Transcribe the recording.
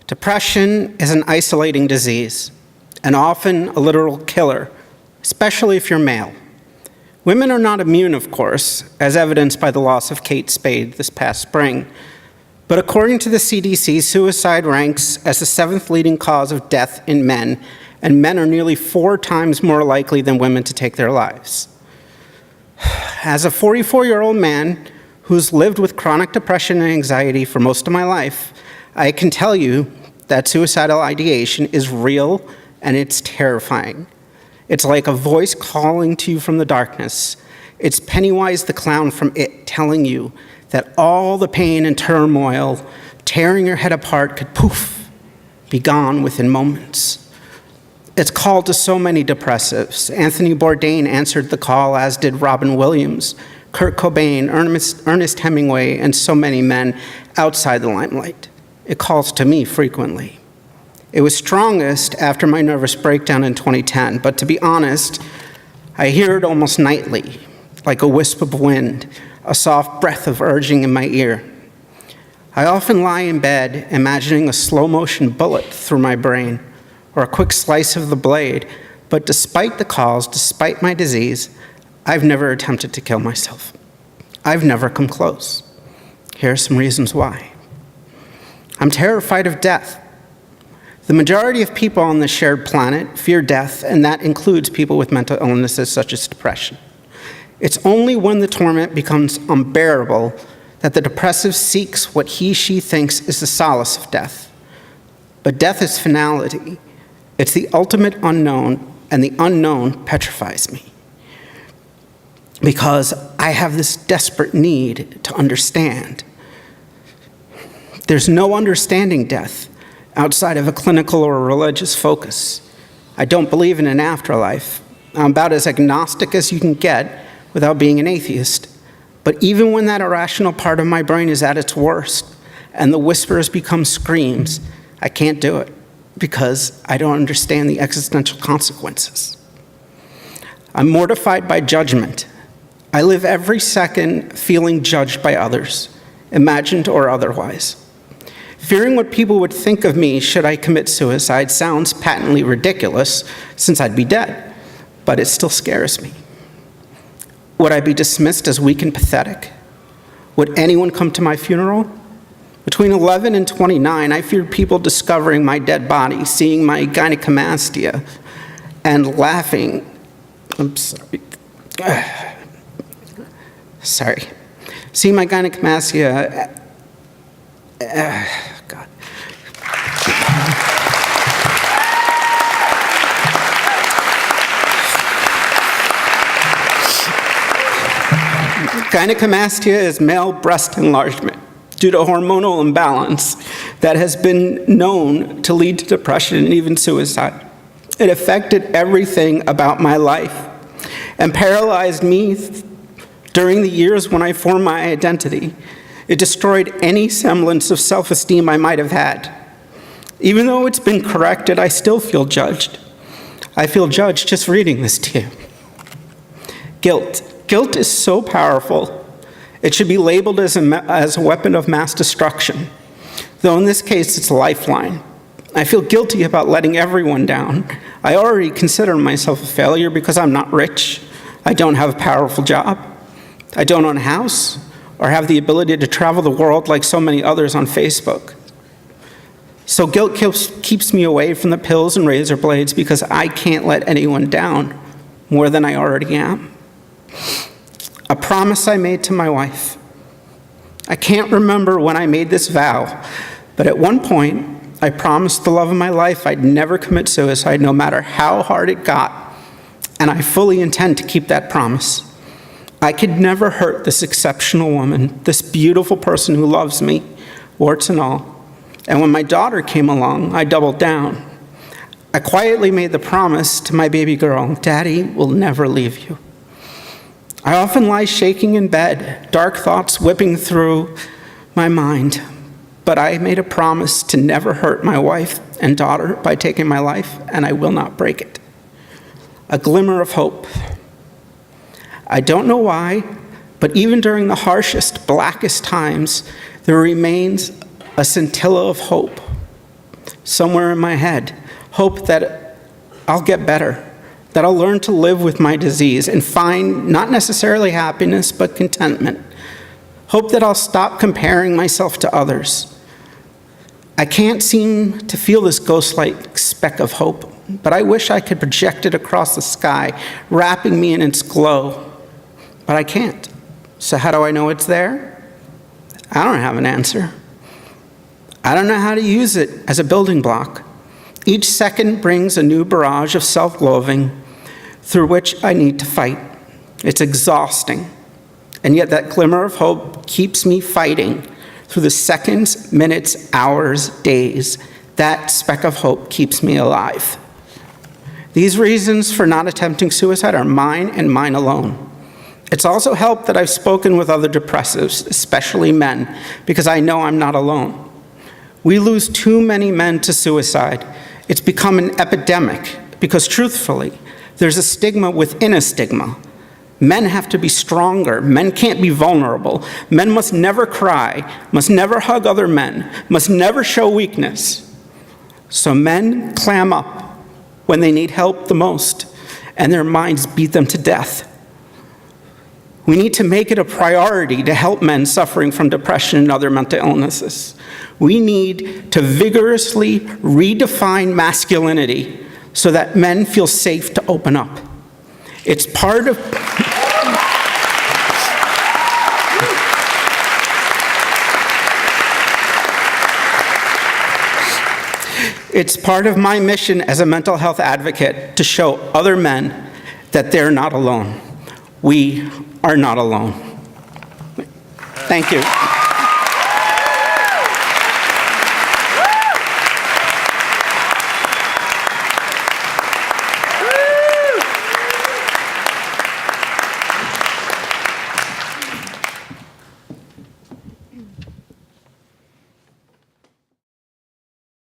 Depression is an isolating disease and often a literal killer, especially if you're male. Women are not immune, of course, as evidenced by the loss of Kate Spade this past spring. But according to the CDC, suicide ranks as the 7th leading cause of death in men, and men are nearly 4 times more likely than women to take their lives. As a 44-year-old man who's lived with chronic depression and anxiety for most of my life, I can tell you that suicidal ideation is real and it's terrifying. It's like a voice calling to you from the darkness. It's Pennywise the clown from It telling you that all the pain and turmoil tearing your head apart could poof, be gone within moments. It's called to so many depressives. Anthony Bourdain answered the call, as did Robin Williams, Kurt Cobain, Ernest Hemingway, and so many men outside the limelight. It calls to me frequently. It was strongest after my nervous breakdown in 2010, but to be honest, I hear it almost nightly, like a wisp of wind, a soft breath of urging in my ear. I often lie in bed imagining a slow-motion bullet through my brain, or a quick slice of the blade, but despite the calls, despite my disease, I've never attempted to kill myself. I've never come close. Here are some reasons why. I'm terrified of death. The majority of people on this shared planet fear death, and that includes people with mental illnesses such as depression. It's only when the torment becomes unbearable that the depressive seeks what she thinks is the solace of death. But death is finality. It's the ultimate unknown, and the unknown petrifies me. Because I have this desperate need to understand. There's no understanding death outside of a clinical or a religious focus. I don't believe in an afterlife. I'm about as agnostic as you can get without being an atheist. But even when that irrational part of my brain is at its worst and the whispers become screams, I can't do it because I don't understand the existential consequences. I'm mortified by judgment. I live every second feeling judged by others, imagined or otherwise. Fearing what people would think of me should I commit suicide sounds patently ridiculous, since I'd be dead, but it still scares me. Would I be dismissed as weak and pathetic? Would anyone come to my funeral? Between 11 and 29, I feared people discovering my dead body, seeing my gynecomastia, and laughing. I'm sorry. Seeing my gynecomastia. God. Gynecomastia is male breast enlargement due to hormonal imbalance that has been known to lead to depression and even suicide. It affected everything about my life and paralyzed me during the years when I formed my identity. It destroyed any semblance of self-esteem I might have had. Even though it's been corrected, I still feel judged. I feel judged just reading this to you. Guilt. Guilt is so powerful. It should be labeled as a weapon of mass destruction, though in this case it's a lifeline. I feel guilty about letting everyone down. I already consider myself a failure because I'm not rich. I don't have a powerful job. I don't own a house or have the ability to travel the world like so many others on Facebook. So guilt keeps me away from the pills and razor blades because I can't let anyone down more than I already am. A promise I made to my wife. I can't remember when I made this vow, but at one point, I promised the love of my life I'd never commit suicide no matter how hard it got, and I fully intend to keep that promise. I could never hurt this exceptional woman, this beautiful person who loves me, warts and all. And when my daughter came along, I doubled down. I quietly made the promise to my baby girl, Daddy will never leave you. I often lie shaking in bed, dark thoughts whipping through my mind, but I made a promise to never hurt my wife and daughter by taking my life, and I will not break it. A glimmer of hope. I don't know why, but even during the harshest, blackest times, there remains a scintilla of hope. somewhere in my head, hope that I'll get better, that I'll learn to live with my disease and find not necessarily happiness, but contentment. Hope that I'll stop comparing myself to others. I can't seem to feel this ghost-like speck of hope, but I wish I could project it across the sky, wrapping me in its glow. But I can't. So how do I know it's there? I don't have an answer. I don't know how to use it as a building block. Each second brings a new barrage of self-loathing through which I need to fight. It's exhausting. And yet that glimmer of hope keeps me fighting through the seconds, minutes, hours, days. That speck of hope keeps me alive. These reasons for not attempting suicide are mine and mine alone. It's also helped that I've spoken with other depressives, especially men, because I know I'm not alone. We lose too many men to suicide. It's become an epidemic because, truthfully, there's a stigma within a stigma. Men have to be stronger. Men can't be vulnerable. Men must never cry, must never hug other men, must never show weakness. So men clam up when they need help the most, and their minds beat them to death. We need to make it a priority to help men suffering from depression and other mental illnesses. We need to vigorously redefine masculinity so that men feel safe to open up. It's part of my mission as a mental health advocate to show other men that they're not alone. We are not alone. Thank you.